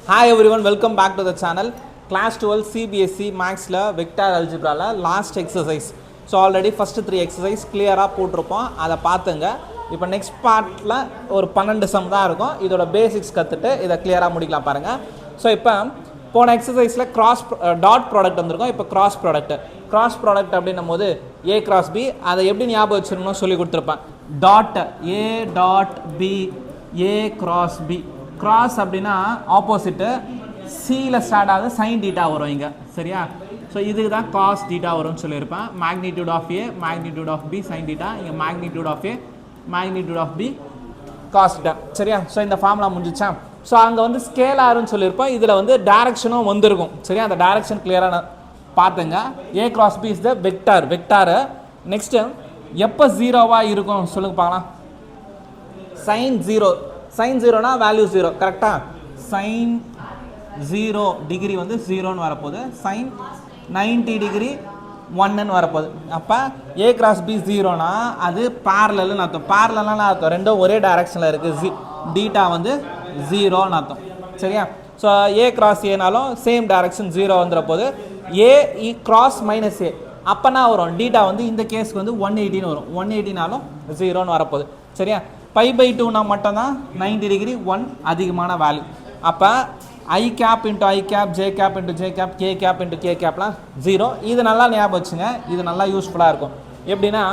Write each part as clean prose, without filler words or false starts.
Hi everyone, welcome back to the channel. Class 12 CBSE Maxல Vector Algebraல last exercise. So already first 3 exercise clear-ஆ போட்டிருப்போம். அதை பார்த்துங்க. இப்போ next partல ஒரு 12 sum தான் இருக்கும். இதோட basics கற்றுட்டு இதை clear-ஆ முடிக்கலாம் பாருங்க. ஸோ இப்போ போன எக்ஸசைஸில் டாட் ப்ராடக்ட் வந்திருக்கும். இப்போ கிராஸ் ப்ராடக்ட் அப்படின்னும் போது ஏ கிராஸ் பி அதை எப்படி ஞாபகம் வச்சுருக்கணும்னு சொல்லி கொடுத்துருப்பேன். Dot A dot B A cross B. Cross அப்படின்னா ஆப்போசிட்டு, சியில் ஸ்டார்ட் ஆகுது, சைன் டீட்டா வரும் இங்கே, சரியா? ஸோ இதுக்கு தான் காஸ் டீட்டா வரும்னு சொல்லியிருப்பேன். Magnitude of a magnitude of b sine theta, இங்கே magnitude of a magnitude of b cos theta, சரியா? ஸோ இந்த ஃபார்முலா முடிஞ்சிச்சா? ஸோ அங்கே வந்து ஸ்கேலாருன்னு சொல்லியிருப்போம். இதில் வந்து டைரக்ஷனும் வந்திருக்கும், சரியா? அந்த டைரக்ஷன் கிளியராக பார்த்துங்க. A cross B is the vector. Next எப்போ ஜீரோவாக இருக்கும் சொல்லுங்க பார்க்கலாம். சைன் ஜீரோனா வேல்யூ ஜீரோ, கரெக்டாக? சைன் 0 டிகிரி வந்து ஜீரோன்னு வரப்போகுது. சைன் 90 டிகிரி 1ன்னு வரப்போகுது. அப்போ ஏ கிராஸ் பி ஜீரோனா அது பேரலல்னு அர்த்தம். பேரலல்னு அர்த்தம் ரெண்டும் ஒரே டைரக்ஷனில் இருக்குது. டீட்டா வந்து ஜீரோன்னு அர்த்தம், சரியா? ஸோ ஏ கிராஸ் ஏனாலும் சேம் டைரக்ஷன் ஜீரோ வந்துட போது. ஏ கிராஸ் மைனஸ் ஏ அப்போனா வரும் டீட்டா வந்து இந்த கேஸ்க்கு வந்து 180 வரும். 180நாலும் ஜீரோன்னு வரப்போகுது, சரியா? π/2னா மட்டும்தான் 90 டிகிரி 1 அதிகமான வேல்யூ. அப்போ i cap into i cap, j cap into j cap, k cap into k கேப்லாம் ஜீரோ. இது நல்லா ஞாபகம் வச்சுங்க, இது நல்லா யூஸ்ஃபுல்லாக இருக்கும். எப்படின்னா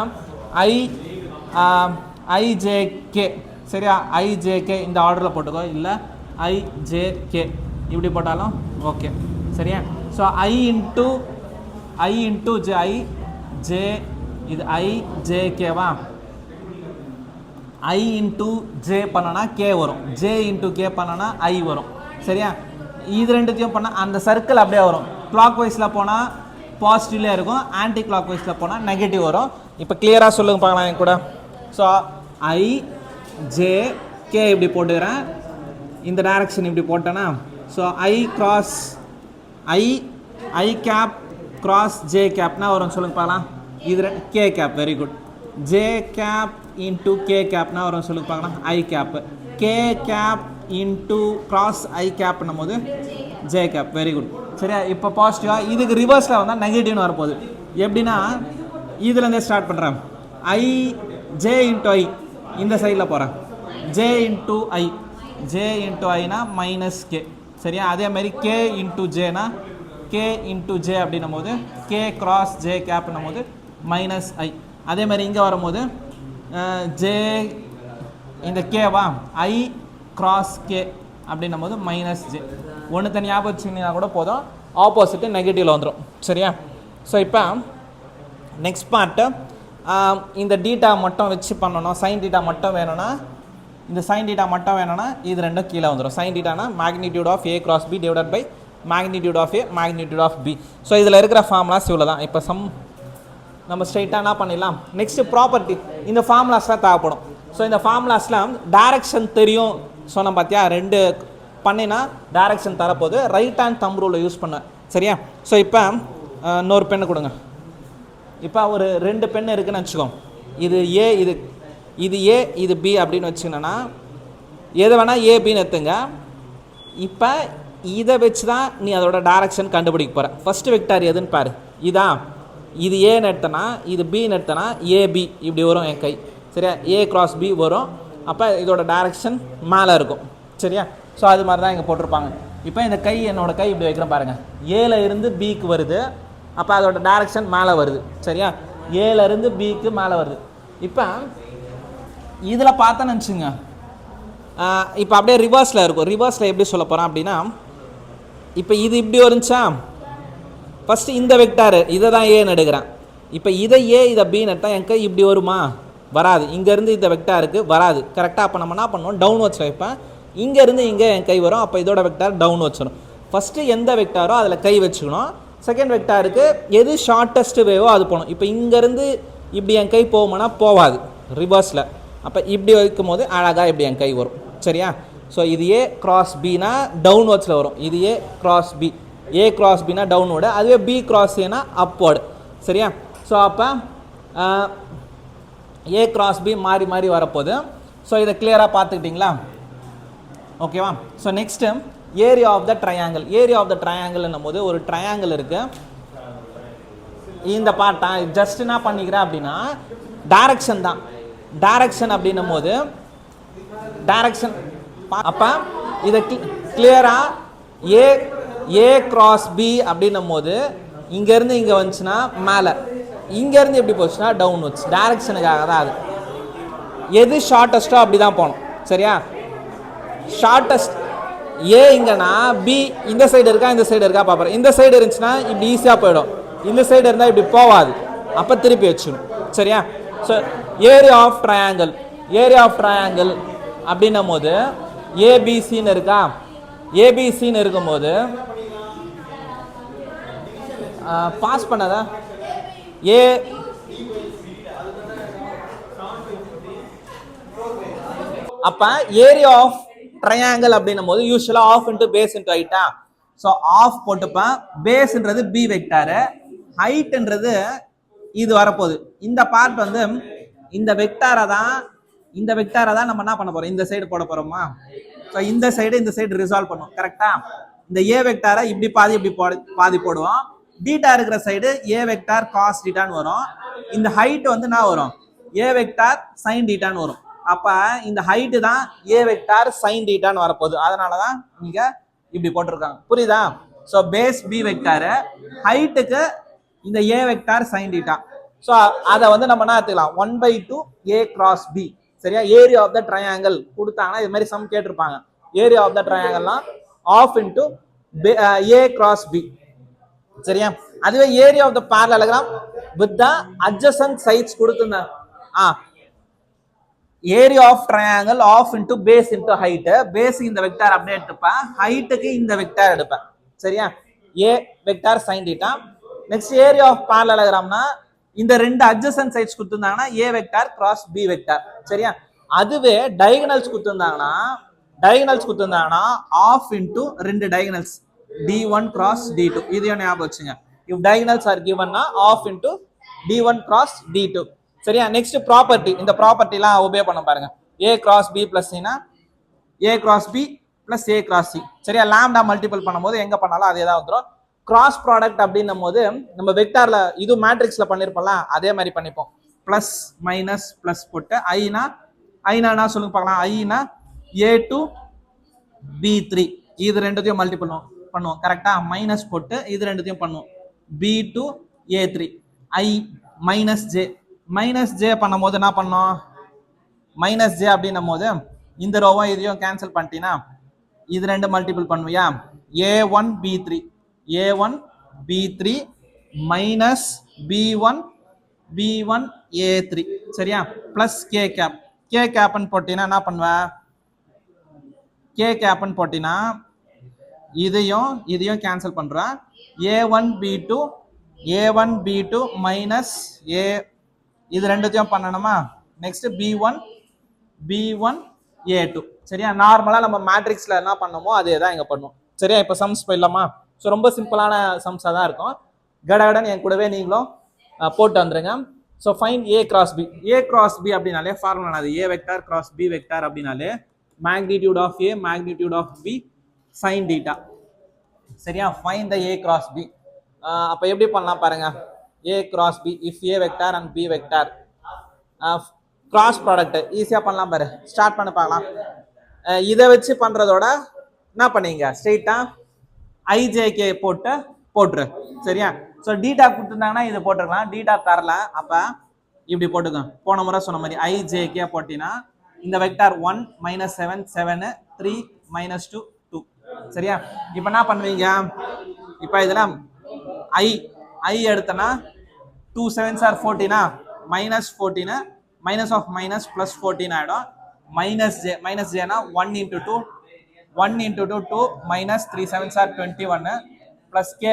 ஐஜேகே, சரியா? ஐஜேகே இந்த ஆர்டரில் போட்டுக்கோ, இல்லை ஐஜேகே இப்படி போட்டாலும் ஓகே, சரியா? So i into j, i j, இது ஐ ஜே கேவா? ஐ இன்ட்டு ஜே பண்ணனா கே வரும், ஜே இன்ட்டு கே பண்ணனா ஐ வரும், சரியா? இது ரெண்டுத்தையும் பண்ணால் அந்த சர்க்கிள் அப்படியே வரும். கிளாக் வைஸில் போனால் பாசிட்டிவ்லேயே இருக்கும், ஆன்டி கிளாக் வைஸில் போனால் நெகட்டிவ் வரும். இப்போ கிளியராக சொல்லுங்க பார்க்கலாம் என் கூட. ஸோ ஐ ஜே கே இப்படி போட்டுக்கிறேன், இந்த டைரக்ஷன் இப்படி போட்டேன்னா, so i cross i cap cross j கேப்னா வரும் சொல்லுங்க பார்க்கலாம். இது k cap, very good. J cap into k கேப்னா வரும் சொல்லுங்க பார்க்கலாம், i cap. K cap into cross i கேப்னும் போது ஜே கேப், வெரி குட், சரியா? இப்போ பாசிட்டிவாக இதுக்கு ரிவர்ஸில் வந்தால் நெகட்டிவ்னு வரப்போகுது. எப்படின்னா இதுலேருந்தே ஸ்டார்ட் பண்ணுறேன். ஐ ஜே இன்ட்டு ஐ இந்த சைடில் போகிறேன், j into i, j into ஐனா மைனஸ் கே, சரியா? அதேமாதிரி கே இன்ட்டு ஜேனா கே இன்ட்டு ஜே அப்படின்னும் போது கே கிராஸ் ஜே கேப்னும் போது மைனஸ் ஐ. அதே மாதிரி இங்கே வரும்போது ஜே இந்த கேவா ஐ கிராஸ் கே அப்படின்னும் போது மைனஸ் ஜே. ஒன்று தனி ஞாபகம் வச்சுக்கிங்கன்னா கூட போதும், ஆப்போசிட்டு நெகட்டிவில் வந்துடும், சரியா? ஸோ இப்போ நெக்ஸ்ட் பார்ட்டு இந்த டீட்டா மட்டும் வச்சு பண்ணணும். சைன் டீட்டா மட்டும் வேணும்னா, இந்த சைன் டீட்டா மட்டும் வேணும்னா இது ரெண்டும் கீழே வந்துடும். சைன் டீட்டானா magnitude of a cross b divided by magnitude of a magnitude of b. So இதில் இருக்கிற ஃபார்முலாஸ் இவ்வளோ தான். இப்போ நம்ம ஸ்ட்ரைட்டாக என்ன பண்ணிடலாம். நெக்ஸ்ட்டு ப்ராப்பர்ட்டி, இந்த ஃபார்முலாஸ்லாம் தேவைப்படும். ஸோ இந்த ஃபார்முலாஸ்லாம் டைரக்ஷன் தெரியும் சொன்ன பார்த்தியா, ரெண்டு பண்ணினா டைரக்ஷன் தரப்போது. ரைட் ஹேண்ட் தம் ரூலை யூஸ் பண்ண, சரியா? ஸோ இப்போ இன்னொரு பெண்ணு கொடுங்க. இப்போ ஒரு 2 பென் இருக்குதுன்னு வச்சுக்கோ. இது ஏ, இது ஏ, இது பி அப்படின்னு வச்சுக்கணுன்னா எதை வேணால் ஏபின்னு எடுத்துங்க. இப்போ இதை வச்சு தான் நீ அதோட டைரக்ஷன் கண்டுபிடிக்க போகிற. ஃபஸ்ட்டு வெக்டார் எதுன்னு பாரு, இதான். இது ஏன்னு எடுத்தனா, இது பின்னு எடுத்தனா ஏபி இப்படி வரும் என் கை, சரியா? ஏ கிராஸ் பி வரும். அப்போ இதோட டைரக்ஷன் மேலே இருக்கும், சரியா? ஸோ அது மாதிரி தான் இங்கே போட்டிருப்பாங்க. இப்போ இந்த கை, என்னோடய கை இப்படி வைக்கிறேன் பாருங்கள். ஏல இருந்து பிக்கு வருது, அப்போ அதோட டைரக்ஷன் மேலே வருது, சரியா? ஏல இருந்து பிக்கு மேலே வருது. இப்போ இதில் பார்த்தேன்னு வச்சுங்க, இப்போ அப்படியே ரிவர்ஸில் இருக்கும். ரிவர்ஸில் எப்படி சொல்ல போகிறேன் அப்படின்னா, இப்போ இது இப்படி வந்துச்சா, ஃபஸ்ட்டு இந்த வெக்டாரு இதை தான் ஏன்னு எடுக்கிறேன். இப்போ இதை ஏ இதை பின்னு எடுத்தால் என் கை இப்படி வருமா? வராது. இங்கேருந்து இந்த வெக்டாருக்கு வராது, கரெக்டாக? அப்போ நம்ம என்ன பண்ணுவோம், டவுன் வச்சு வைப்பேன். இங்கேருந்து இங்கே என் கை வரும், அப்போ இதோட வெக்டார் டவுன் வச்சிடும். ஃபஸ்ட்டு எந்த வெக்டாரோ அதில் கை வச்சுக்கணும். செகண்ட் வெக்டாருக்கு எது ஷார்ட்டஸ்ட் வேவோ அது போகணும். இப்போ இங்கேருந்து இப்படி என் கை போகுமானா போகாது, ரிவர்ஸில். அப்போ இப்படி வைக்கும் போது அழகாக இப்படி என் கை வரும், சரியா? ஸோ இது ஏ கிராஸ் பினா டவுன் வச்சில் வரும். இது A cross B, A cross பினா டவுன்வோர்டு, அதுவே பி கிராஸ் ஏனா அப்வோர்டு, சரியா? ஸோ அப்போ ஏ கிராஸ் பி மாறி மாறி வரப்போகுது. ஸோ இதை கிளியராக பார்த்துக்கிட்டிங்களா? ஓகேவா? So next area of the triangle. Area of the ட்ரையாங்கிள்னும் போது ஒரு ட்ரையாங்கிள் இருக்கு. இந்த பார்ட்டா ஜஸ்ட் என்ன பண்ணிக்கிறேன் அப்படின்னா டைரக்ஷன் தான். டைரக்ஷன் அப்படின்னும் போது டைரக்ஷன் அப்போ இதை கிளியராக ஏ கிராஸ் பி அப்படின்னும் போது இங்கேருந்து இங்கே வந்துச்சுன்னா மேலே, இங்கேருந்து எப்படி போச்சுன்னா டவுன் வச்சு டைரக்ஷனுக்காக தான். அது எது ஷார்ட்டஸ்ட்டோ அப்படி தான் போகணும். சரியா? ஷார்ட்டஸ்ட் ஏ இங்கன்னா பி இந்த சைடு இருக்கா இந்த சைடு இருக்கா பார்ப்போம். இந்த சைடு இருந்துச்சுன்னா இப்படி ஈஸியாக போயிடும், இந்த சைடு இருந்தால் இப்படி போகாது, அப்போ திருப்பி வச்சுக்கணும். சரியா? So area of triangle, area of triangle அப்படின்னும் போது ஏபிசின்னு இருக்கா, ஏபிசின்னு இருக்கும்போது பாஸ் பண்ணதா ஏ அப்ப ஏரியா ஆஃப் ட்ரையாங்கிள் அப்படின்னும் போது யூஸ்வலா ஆஃப் இன்டு பேஸ் இன்டு ஹைட்டா. ஸோ ஆஃப் போட்டுப்பேன், பேஸ்ன்றது பி வெக்டாரு, ஹைட்ன்றது இது வரப்போகுது. இந்த பார்ட் வந்து இந்த வெக்டாரை தான் நம்ம என்ன பண்ண போறோம், இந்த சைடு போட போறோமா. ஸோ இந்த சைடு ரிசால்வ் பண்ணும். கரெக்டா? இந்த ஏ வெக்டாரை இப்படி பாதி இப்படி பாதி போடுவோம். டீட்டா இருக்கிற சைடு ஏ வெக்டார் காஸ் டீட்டான்னு வரும். இந்த ஹைட் வந்து என்ன வரும், ஏ வெக்டார் சைன் டீட்டான்னு வரும். அப்ப இந்த ஹைட்டு தான் ஏ வெக்டார் சைன் டீட்டான்னு வரப்போகுது. அதனாலதான் இங்க இப்படி போட்டிருக்காங்க. புரியுதா? ஸோ பேஸ் பி வெக்டாரு, ஹைட்டுக்கு இந்த a vector sine theta. So அதை வந்து நம்ம என்ன எடுத்துக்கலாம், 1/2 ஏ கிராஸ் பி. சரியா? ஏரியா ஆஃப் த ட்ரையாங்கிள் கொடுத்தாங்கன்னா இது மாதிரி சம் கேட்டிருப்பாங்க. ஏரியா ஆஃப் த ட்ரையாங்கிள்லாம் half into a cross b. சரியா? அதுவே area of the parallelogram with the adjacent sides கொடுத்துருந்தாங்க. Area of triangle half into base into height. Base இந்த வெக்டார் அப்படியே எடுத்துப்பேன், ஹைட்டுக்கு இந்த வெக்டார் எடுப்பேன். சரியா? A vector sine theta. Next area of parallelogramனா இந்த ரெண்டு அட்ஜசன்ட் சைட்ஸ் கொடுத்துருந்தாங்கன்னா a vector cross B vector. சரியா? அதுவே டயகனல்ஸ் கொடுத்துருந்தாங்கன்னா ஆஃப் இன்டு ரெண்டு டயகனல்ஸ் d1 cross d2. இதையும் ஞாபகம் வச்சுங்க. இஃப் டயகனல்ஸ் ஆர் கிவன்னா half into d1 cross d2. சரியா? Next property. இந்த ப்ராப்பர்ட்டிலாம் உபயோக பண்ண பாருங்க. ஏ கிராஸ் பி பிளஸ் சினா a cross b plus a cross c. சரியா? லாம்டா மல்டிபிள் பண்ணும்போது எங்க பண்ணாலும் அதே தான் வந்துடும். கிராஸ் ப்ராடக்ட் அப்படின்னும் போது நம்ம வெக்டார்ல இது மேட்ரிக்ஸ்ல பண்ணிருப்போம்ல, அதே மாதிரி பண்ணிப்போம். பிளஸ் மைனஸ் பிளஸ் போட்டு ஐனா சொல்லுங்க பார்க்கலாம். ஐனா a2 b3 இது ரெண்டுத்தையும் மல்டிபிள் பண்ணுவோம். கரெக்டா? மைனஸ் போட்டு இது ரெண்டுத்தையும் பண்ணுவோம். b2 a3 i minus J பண்ணும் போது என்ன பண்ணோம், மைனஸ் ஜே அப்படின்னும் போது இந்த ரோவும் இதையும் கேன்சல் பண்ணிட்டீங்கன்னா இது ரெண்டு மல்டிபிள் பண்ணுவியா, a1 b3 minus b1 a3. சரியா? பிளஸ் கே கேப்னு போட்டீங்கன்னா என்ன பண்ணுவேன், கே கேப்னு போட்டீங்கன்னா இதையும் கேன்சல் பண்றேன். a1 b2 மைனஸ் ஏ இது ரெண்டுத்தையும் பண்ணணுமா. Next b1 a2. சரியா? நார்மலா நம்ம மேட்ரிக்ஸ்ல என்ன பண்ணோமோ அதே தான் இங்க பண்ணுவோம். சரியா? இப்போ சம்ஸ் போயிடலாமா. ஸோ ரொம்ப சிம்பிளான சம்ஸாக தான் இருக்கும். கடகடன் என் கூடவே நீங்களும் போட்டு வந்துருங்க. So find a cross b அப்படின்னாலே ஃபார்முலா அது a vector cross B vector அப்படின்னாலே magnitude of a magnitude of b sine theta. சரியா? Find the a cross b. அப்போ எப்படி பண்ணலாம் பாருங்க. A cross b if a vector and b vector cross product ஈஸியாக பண்ணலாம் பாரு. ஸ்டார்ட் பண்ண பார்க்கலாம். இதை வச்சு பண்ணுறதோட என்ன பண்ணீங்க, ஸ்ட்ரெயிட்டாக ஐஜேகே போட்டுரு. சரியா? ஸோ டீட்டா கொடுத்துருந்தாங்கன்னா இதை போட்டுருக்கலாம். டீட்டா தரல, அப்போ இப்படி போட்டுக்கோங்க. போன முறை சொன்ன மாதிரி ஐஜேகே போட்டினா இந்த வெக்டார் 1 மைனஸ் 7 7 3 மைனஸ் 2 2. சரியா? இப்போ என்ன பண்ணுவீங்க, இப்போ இதில் ஐ எடுத்தனா 2 7s are 14 minus 14 minus of minus plus 14 ஆகிடும். மைனஸ் ஜேனா 1 into 2 2 minus 3 7s are 21 plus k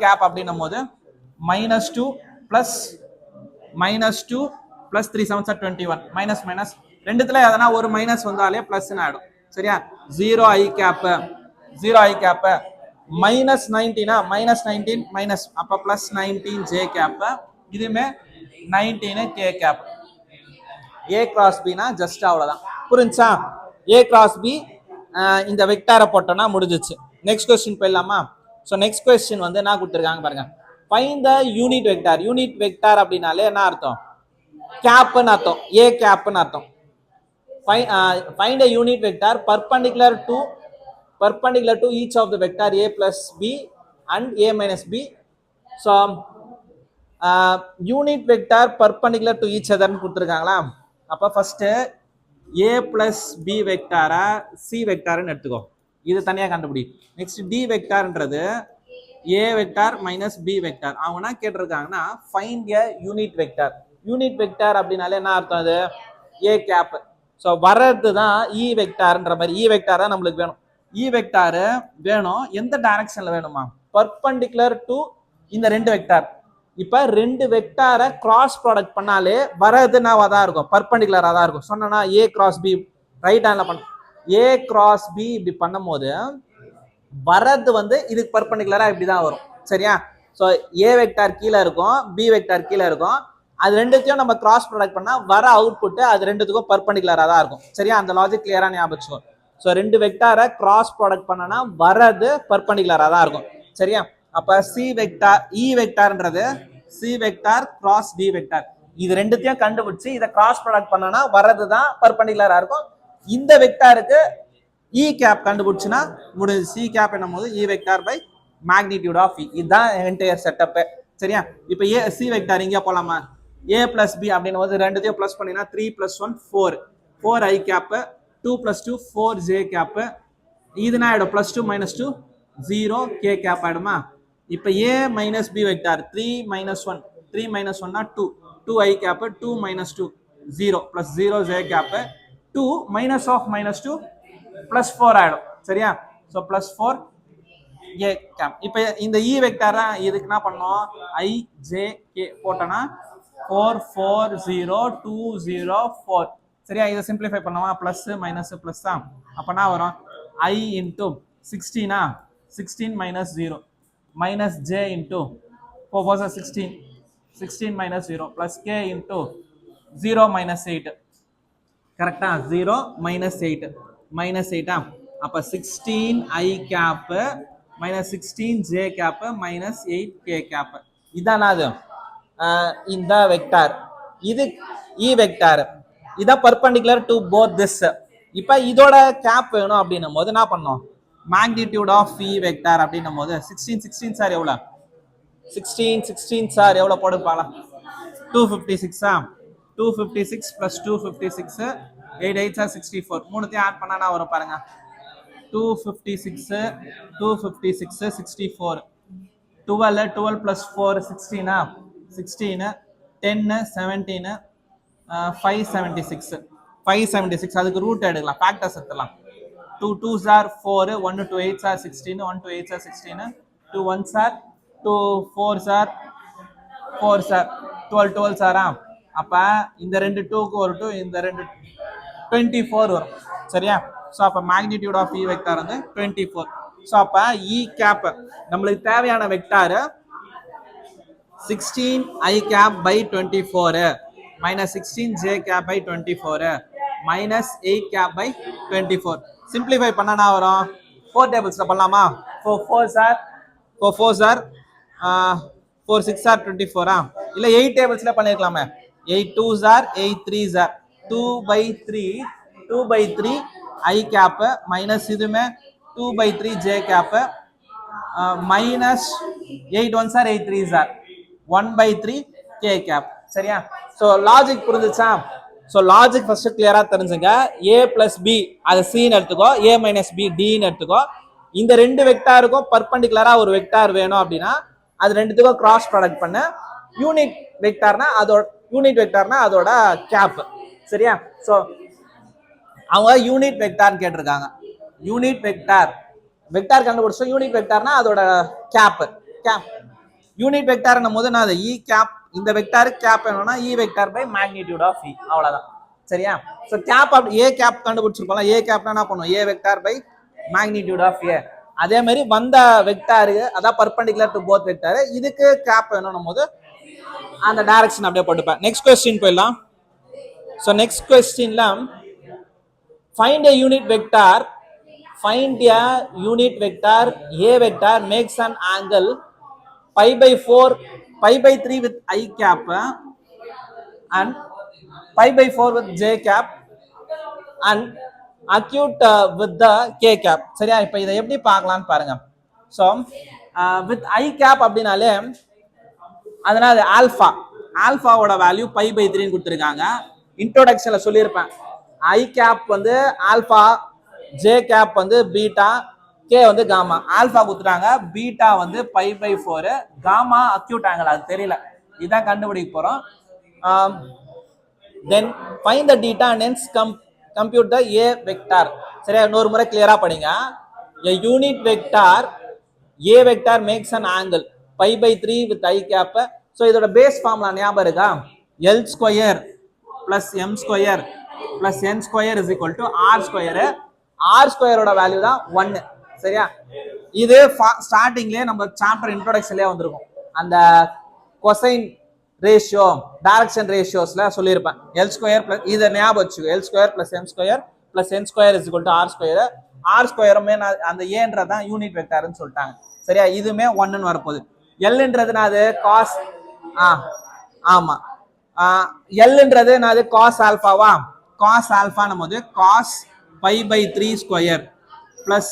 cap அப்படின்னும் போது -2 பிளஸ் 3 7s are 21 மைனஸ் ரெண்டுத்துல எதனா ஒரு மைனஸ் வந்தாலே பிளஸ் ஆயிடும். சரியா? 0 ஐ கேப் மைனஸ் 19 மைனஸ் அப்ப பிளஸ் 19 ஜே கேப், இதுமே 19 கே கேப். ஏ கிராஸ் பினா ஜஸ்ட் அவ்வளவுதான். புரிஞ்சா? ஏ கிராஸ் பி இந்த வெக்டாரை போட்டோம்னா முடிஞ்சிச்சு. நெக்ஸ்ட் கொஸ்டின் போயிடலாமா? ஸோ நெக்ஸ்ட் கொஸ்டின் வந்து என்ன கொடுத்துருக்காங்க பாருங்க. Find the unit vector. Unit vector அப்படின்னாலே என்ன அர்த்தம்? கேப்னு அர்த்தம், ஏ கேப்னு அர்த்தம். Find a unit vector perpendicular to each of the vector a plus b and a minus b. So unit vector perpendicular to each அதர்னு கொடுத்துருக்காங்களா? அப்போ ஃபர்ஸ்ட் a plus b வெக்டாரா c வெக்டார்னு எடுத்துக்கோ, இது தனியாக கண்டுபிடி. நெக்ஸ்ட் d வெக்டார்ன்றது a vector minus b vector. அவங்க என்ன கேட்டிருக்காங்கன்னா find a unit vector. Unit vector அப்படின்னாலே என்ன அர்த்தம்? அது a கேப். ஸோ வர்றது தான் இ வெக்டார்ன்ற மாதிரி. இ வெக்டார் தான் நம்மளுக்கு வேணும். இ வெக்டார் வேணும், எந்த டைரக்ஷன்ல வேணுமா? பர்பண்டிகுலர் டு இந்த ரெண்டு வெக்டார். இப்ப ரெண்டு வெக்டாரை கிராஸ் ப்ராடக்ட் பண்ணாலே வரது நாவா தான் இருக்கும், பர்பண்டிகுலரா தான் இருக்கும். சொன்னா ஏ கிராஸ் பி ரைட் ஹேண்ட்ல பண்ண, ஏ கிராஸ் பி இப்படி பண்ணும் போது வரது வந்து இதுக்கு பர்பண்டிகுலரா இப்படிதான் வரும். சரியா? ஸோ ஏ வெக்டார் கீழே இருக்கும், பி வெக்டார் கீழே இருக்கும். அது ரெண்டுத்தையும் நம்ம கிராஸ் ப்ராடக்ட் பண்ணா வர அவுட்புட் அது ரெண்டுத்துக்கும் பர்பண்டிகுலரா தான் இருக்கும். சரியா? அந்த லாஜிக் கிளியரா ஞாபகம். ஸோ ரெண்டு வெக்டாரை கிராஸ் ப்ராடக்ட் பண்ணனா வரது பர்பண்டிகுலரா தான் இருக்கும். சரியா? அப்ப சி வெக்டார் இ வெக்டார்ன்றது c vector cross d vector. இது ரெண்டுத்தையும் கண்டுபிடிச்சு இதை கிராஸ் ப்ராடக்ட் பண்ணனா வரது தான் பர்பண்டிகுலரா இருக்கும். இந்த வெக்டாருக்கு இ கேப் கண்டுபிடிச்சுன்னா முடிஞ்சு. சி கேப் என்னும் போது e vector by magnitude of e. இதுதான் என்டையர் செட்டப். சரியா? இப்போ ஏ சி வெக்டார் இங்கே போலாமா? ஏ பிளஸ் பி அப்படின்னும் போது ரெண்டுத்தையும் பிளஸ் பண்ணினா 3 + 1 4 4 ஐ கேப், 2 + 2 4 ஜே கேப். இதுனா ஆயிடும் +2 - 2 0 கே கேப் ஆயிடுமா? இப்போ ஏ மைனஸ் பி வெக்டார் 3 - 1 3 - 1 2 2 ஐ கேப், 2 - 2 0 + 0 ஜே கேப், 2 -2 +4 ஆயிடும். சரியா? ஸோ +4 ஏ கேப். இப்போ இந்த இ வெக்டார் தான் இதுக்கு என்ன பண்ணோம்? ஐ ஜே கே போட்டோன்னா 4 4 0 2 0 4. சரியா? இதை சிம்பிளிஃபை பண்ணுவா, பிளஸ் மைனஸ் பிளஸ் தான். அப்பனா வரும் i into 16 16 - 0 minus J into 4 4 16 16 - 0 plus K into 0 - 8. கரெக்டா? 0 - 8 -8. அப்ப 16 i cap minus 16 j cap minus 8 k cap. இதான் அது இந்த வெக்டார். இது இ வெக்டார். இதான் பர்பண்டிகுலர் டு போத் திஸ். இப்போ இதோட கேப் வேணும் அப்படின்னும் போது என்ன பண்ணோம்? மேக்னிடியூட் ஆஃப் இ வெக்டார் அப்படின்னும் போது 16 16 சார் எவ்வளோ? 16 16 சார் எவ்வளோ போடுப்பாங்களா? 256 256 + 256 8 8 64. மூணுத்தையும் ஆட் பண்ணா நான் வரும் பாருங்க. 256 256 64 12 12 + 4 16 16 10 17 576 576. அதுக்கு ரூட் எடுக்கலாம், factors எடுத்துலாம். 2 2s are 4 1 2 8s are 16 1 2 8s are 16 2 1s are 2 4s are 4s are 12 12s are. அப்ப இந்த ரெண்டு 2க்கு ஒரு 2, இந்த ரெண்டு 24 வரும். சரியா? ஸோ அப்போ மேக்னிடியூட் ஆஃப் இ வெக்டார் வந்து 24. ஸோ அப்போ இ கேப் நம்மளுக்கு தேவையான vector 16 i cap by 24 minus 16 j cap by 24 minus 8 cap by 24. Simplify பண்ணனா வரும் 4 டேபிள்ஸ்ல பண்ணலாமா? 4 4s are 4 6 are 24. இல்ல 8 டேபிள்ஸ்ல பண்ணிருக்கலாமே. 8 2s are 8 3s are 2/3 i cap minus இதுமே 2/3 j cap minus 8 1s are 8 3s are 1/3 k cap. சரியா? So logic புரிஞ்சுச்சா? So logic first கிளியரா தெரிஞ்சுங்க. ஏ பிளஸ் பி அது சின்னு எடுத்துக்கோ, ஏ மைனஸ் பி டின்னு எடுத்துக்கோ. இந்த ரெண்டு வெக்டாருக்கும் பர்பண்டிகுலரா ஒரு வெக்டார் வேணும் அப்படின்னா அது ரெண்டுத்துக்கும் கிராஸ் ப்ராடக்ட் பண்ண யூனிட் வெக்டார்னா அதோட கேப். சரியா? ஸோ அவங்க யூனிட் வெக்டார்னு கேட்டிருக்காங்க. யூனிட் வெக்டார் கண்டுபிடிச்சோம். யூனிட் வெக்டார்னா அதோட கேப். யூனிட் வெக்டார் போது நான் அதை இ கேப், இந்த வெக்டார் கேப் என்னன்னா e vector by magnitude of e. அவ்வளவுதான். சரியா? ஸோ கேப் ஏ கேப் கண்டுபிடிச்சிருக்கோம். ஏ கேப்னா என்ன பண்ணுவோம்? ஏ வெக்டார் பை மேக்னிடியூட் ஆஃப் ஏ. அதே மாதிரி வந்த வெக்டாரு அதான் பர்பண்டிகுலர் டு போத் வெக்டார். இதுக்கு கேப் வேணும் போது அந்த டைரக்ஷன் அப்படியே போட்டுப்பேன். நெக்ஸ்ட் கொஸ்டின் போயிடலாம். ஸோ நெக்ஸ்ட் கொஸ்டின்ல find a unit vector find a unit vector a vector makes an angle pi by 4 pi by 3 with I cap and pi by 4 with j cap and acute with the k cap. சரியா? இப்போ இதை எப்படி பார்க்கலாம்னு பாருங்க. So with I cap அப்படின்னாலே அதனால alpha ஆல்ஃபாவோட value pi by 3 கொடுத்துருக்காங்க. இன்ட்ரோடக்ஷன்ல சொல்லியிருப்பேன். ஐ கேப் வந்து ஆல்ஃபா, ஜே கேப் வந்து பீட்டா, கே வந்து காமா. ஆல்ஃபா கொடுத்துட்டாங்க, பீட்டா வந்து pi by 4, gamma acute angle அது தெரியல, இதான் கண்டுபிடிக்க போறோம். then find the theta and hence compute the a vector. சரியா? இன்னொரு முறை கிளியரா படிங்க. a unit vector a vector makes an angle pi by 3 with I cap. so இதோட பேஸ் ஃபார்முலா ஞாபகம் இருக்கா? l square plus m square plus n square is equal to r square. r square ஓட value தான் 1. சரியா? இது ஸ்டார்டிங்லயே நம்ம chapter இன்ட்ரோடக்ஷன்லயே வந்திருக்கும். அந்த கொசைன் ரேஷியோ, டைரக்ஷன் ரேஷியோஸ்ல சொல்லியிருப்பேன். எல் ஸ்கொயர் பிளஸ் இதை ஞாபகம் வச்சுக்கோ, l square plus m square plus n square is equal to r square. R ஸ்கொயருமே அந்த ஏன்றதான் யூனிட் வெக்டார்னு சொல்லிட்டாங்க. சரியா? இதுமே 1ன்னு வரப்போகுது. எல்ன்றது அது காஸ், ஆமா, எல்ன்றது அது காஸ் ஆல்பாவா? காஸ் ஆல்பா நம்ம வந்து cos pi by 3 square plus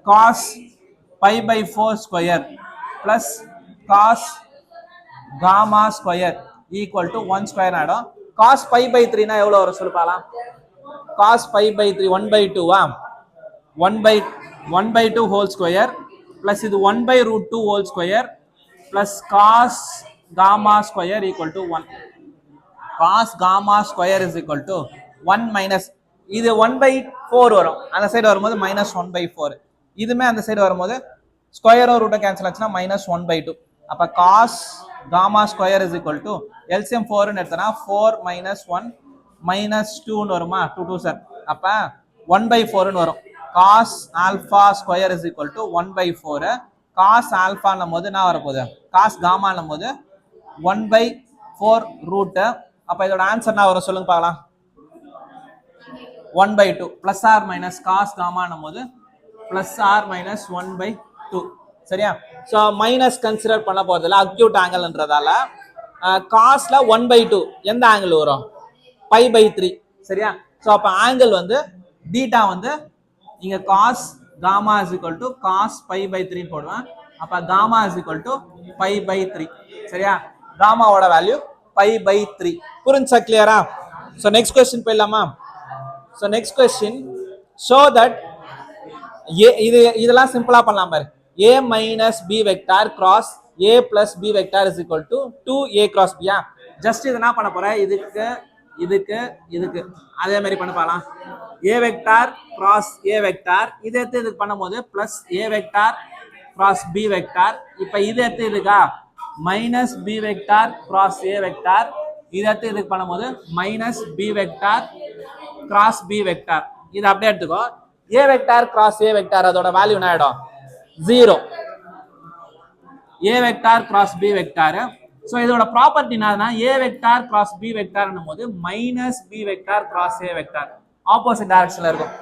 cos pi by 4 square plus cos gamma square equal to 1 square ஆயிடும். காஸ் பை பை 3 எவ்வளவு வரும் சொல்லுப்பாலாம்? Cos pi by 3 1 by 2 1 by 2 whole square plus இது 1 by root 2 whole square plus cos gamma square equal to 1. Cos gamma square is equal to 1 minus இது 1 by 4 வரும், அந்த சைடு வரும்போது மைனஸ் 1 by 4. இதுமே அந்த சைடு வரும்போது ஸ்கொயரும் ரூட்டும் கேன்சல் ஆச்சுன்னா மைனஸ் 1 by 2. அப்ப cos gamma square is equal to LCM 4ன்னு எடுத்தனா 4 மைனஸ் 1 மைனஸ் 2ன்னு வருமா? 2 2 சார், அப்ப 1 by 4ன்னு வரும். Cos alpha square is equal to 1 by 4. Cos ஆல்பான்னும் போது என்ன வரப்போகுது? காஸ் காமான்னும் போது 1 by 4 ரூட். அப்ப இதோட ஆன்சர் என்ன வரும் சொல்லுங்க பார்க்கலாம்? 1 by 2 plus r minus cos காமான்னும் போது பிளஸ் ஆர் மைனஸ் 1 by 2. சரியா? ஸோ மைனஸ் கன்சிடர் பண்ண போறதில்ல, அக்யூட் ஆங்கிள்ன்றதால காஸ்ல 1 by 2 எந்த ஆங்கிள் வரும்? Pi by 3. சரியா? ஸோ அப்போ ஆங்கிள் வந்து பீட்டா வந்து இங்க cos gamma is equal to cos pi by 3 போடுவேன். அப்போ gamma is equal to pi by 3. சரியா? காமாவோட வேல்யூ பை பை 3. புரிஞ்சா? கிளியரா? ஸோ நெக்ஸ்ட் கொஸ்டின் போயிடலாமா? So next question show that இதெல்லாம் சிம்பிளா பண்ணலாம் பாரு. a minus b vector cross a plus b vector is equal to 2a cross b. Just இது என்ன பண்ண போறேன், இதுக்கு இதுக்கு இதுக்கு அதே மாதிரி பண்ண போகலாம். a vector cross a vector இதை எடுத்து இதுக்கு பண்ணும்போது plus a vector cross b vector. இப்போ இது எடுத்து இதுக்கா minus b vector cross a vector. இதை எடுத்து இதுக்கு பண்ணும்போது minus b vector cross b vector. இது அப்படியே எடுத்துக்கோ. a vector cross a vector அதோட வேல்யூ என்ன ஆயிடும்? 0. a vector cross b vector. So இதோட ப்ராப்பர்ட்டி என்னன்னா a vector cross b vector போது minus b vector cross a vector opposite டைரக்ஷன்ல இருக்கும்.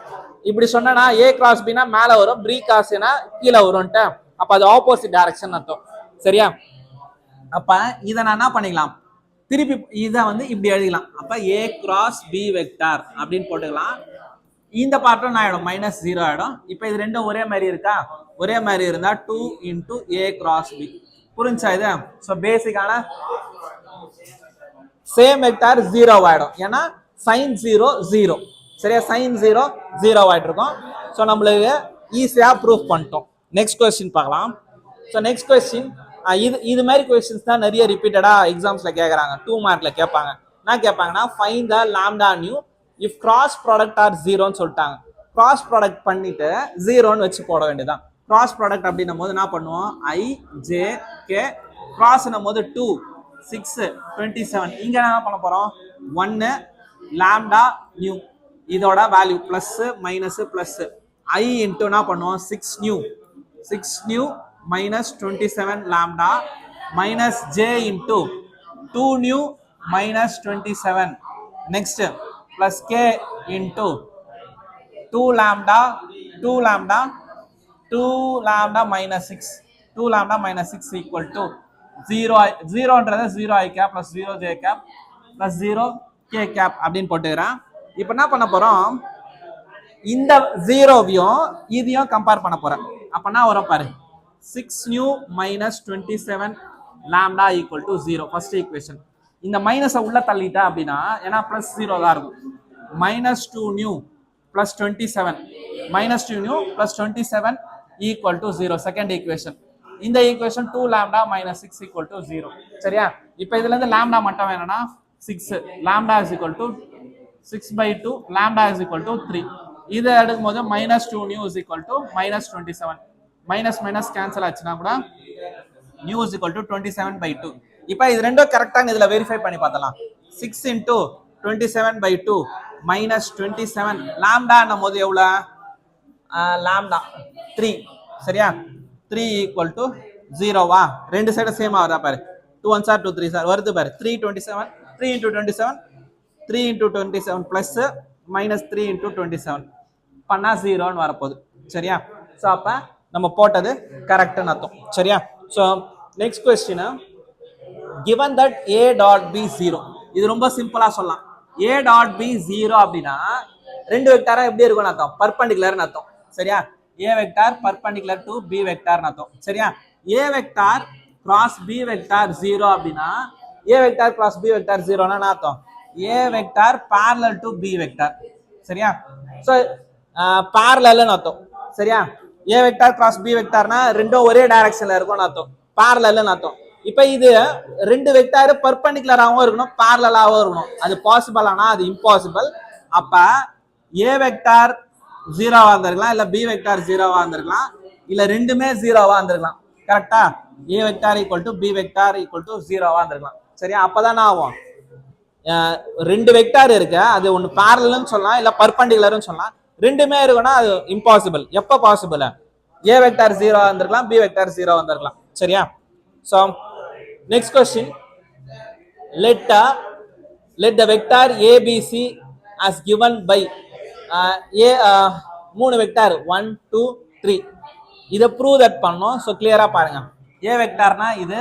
இப்படி சொன்னா a cross b னா மேல வரும், b cross a னா கீழே வரும்ட்டு. அப்ப அது ஆப்போசிட் டைரக்ஷன் அர்த்தம். சரியா? அப்ப இதை நான் என்ன பண்ணிக்கலாம், திருப்பி இதை வந்து இப்படி எழுதிக்கலாம். அப்ப a cross b vector அப்படின்னு போட்டுக்கலாம். இந்த பார்ட்ல என்ன ஆயிடும்? மைனஸ் 0 ஆயிடும். இப்போ இது ரெண்டும் ஒரே மாதிரி இருக்கா? ஒரே மாதிரி இருந்தா 2 into a cross b. புரிஞ்சா இது? ஸோ பேசிக்கான சேம் வெக்டார் 0 ஆயிடும், ஏன்னா சைன் 0 0. சரியா? சைன் 0 0 ஆயிட்டு இருக்கும். ஸோ நம்மளுக்கு ஈஸியா ப்ரூஃப் பண்ணிட்டோம். நெக்ஸ்ட் கொஸ்டின் பார்க்கலாம். ஸோ நெக்ஸ்ட் கொஸ்டின் இது மாதிரி கொஸ்டின்ஸ் தான் நிறைய ரிப்பீட்டடா எக்ஸாம்ஸ்ல கேட்கறாங்க. 2 மார்க்ல கேட்பாங்க. என்ன கேட்பாங்கன்னா find the lambda mu if cross product are 0ன்னு சொல்லிட்டாங்க. கிராஸ் ப்ராடக்ட் பண்ணிட்டு 0ன்னு வச்சு போட வேண்டியதான். கிராஸ் ப்ராடக்ட் அப்படின்னும் போது என்ன பண்ணுவோம்? i j k கிராஸ்னும் போது 2 6 27. இங்க என்ன பண்ண போறோம்? 1 லாம்டா நியூ இதோட value plus minus plus i into என்ன பண்ணுவோம்? 6 new minus 27 lambda minus j into 2 new minus 27 next plus k into 2 lambda 2 lambda 2 lambda minus 6 2 lambda minus 6 equal to 0 0ன்றது 0 I cap plus 0 j cap plus 0 k cap அப்படின்னு போட்டுக்கிறேன். இப்போ என்ன பண்ண போறோம், இந்த 0வையும் இதையும் கம்பேர் பண்ண போறேன். அப்ப என்ன வரும் பாரு, 6 new minus 27 lambda equal to 0 first equation. இந்த மைனஸை உள்ள தள்ளிட்டா அப்படின்னா ஏன்னா பிளஸ் 0 தான் இருக்கும். minus 2 new plus 27 minus 2 new plus 27 equal to 0 second equation. இந்த equation 2 lambda minus 6 equal to 0. சரியா? இப்போ இதுல இருந்து lambda மட்டும் வேணும்னா 6 lambda is equal to 6 by 2 lambda is equal to 3. இதை எடுக்கும் போது minus 2 new is equal to minus 27. minus minus cancel ஆச்சுன்னா கூட new is equal to 27 by 2. இப்போ இது ரெண்டும் கரெக்டாக இதுல வெரிஃபை பண்ணி பார்த்தலாம். 6 into 27 by 2 minus 27 lambda என்னும் போது எவ்வளோ, lambda 3. சரியா? 3 equal to 0வா? ரெண்டு சைடு சேம் ஆகுதா பாரு, 2 1s are 2 3s are வருது பாரு. 327 3 into 27 3 into 27 plus minus 3 into 27 பண்ணா 0ன்னு வரப்போகுது. சரியா? ஸோ அப்போ நம்ம போட்டது கரெக்டுன்னு அர்த்தம். சரியா? So next question, given that a dot b 0. இது ரொம்ப சிம்பிளா சொல்லலாம். a dot b 0 அப்படின்னா ரெண்டு வெக்டாரா எப்படி இருக்கும்னு அர்த்தம், பர்பெண்டிகுலர்னு அர்த்தம். சரியா? a vector perpendicular to b வெக்டார்னு அர்த்தம். சரியா? a vector cross b vector 0 அப்படின்னா a vector cross b vector 0னா என்ன அர்த்தம், a vector parallel to b vector. சரியா? ஸோ parallelனு அர்த்தம். சரியா? a வெக்டார் கிராஸ் b வெக்டார்னா ரெண்டும் ஒரே டைரக்ஷன்ல இருக்கும்னு அர்த்தம், parallelனு அர்த்தம். இப்போ இது ரெண்டு வெக்டார் பர்பெண்டிகுலராகவும் இருக்கணும் parallel-ஆகவும் இருக்கணும். அது பாசிபிள் ஆனா அது இம்பாசிபிள். அப்ப a வெக்டார் 0வா இருந்திருக்கலாம், இல்ல b வெக்டார் 0வா இருந்திருக்கலாம், இல்ல ரெண்டுமே 0வா இருந்திருக்கலாம். கரெக்டா? a vector equal to b vector equal to 0வா இருந்திருக்கலாம். சரியா? அப்பதான் ஆகும், ரெண்டு வெக்டார் இருக்கு, அது ஒன்னு parallelனு சொல்லலாம் இல்ல பர்பெண்டிகுலர்னு சொல்லலாம். ரெண்டுமே இருக்குன்னா அது இம்பாசிபிள். எப்ப பாசிபிள், a வெக்டார் 0வா இருந்திருக்கலாம், b வெக்டார் 0வா இருந்திருக்கலாம். சரியா? So next question, let the vector ABC as given by மூணு வெக்டார் 1 2 3. இதை ப்ரூவ் தட் பண்ணோம். ஸோ கிளியரா பாருங்க, a வெக்டார்னா இது,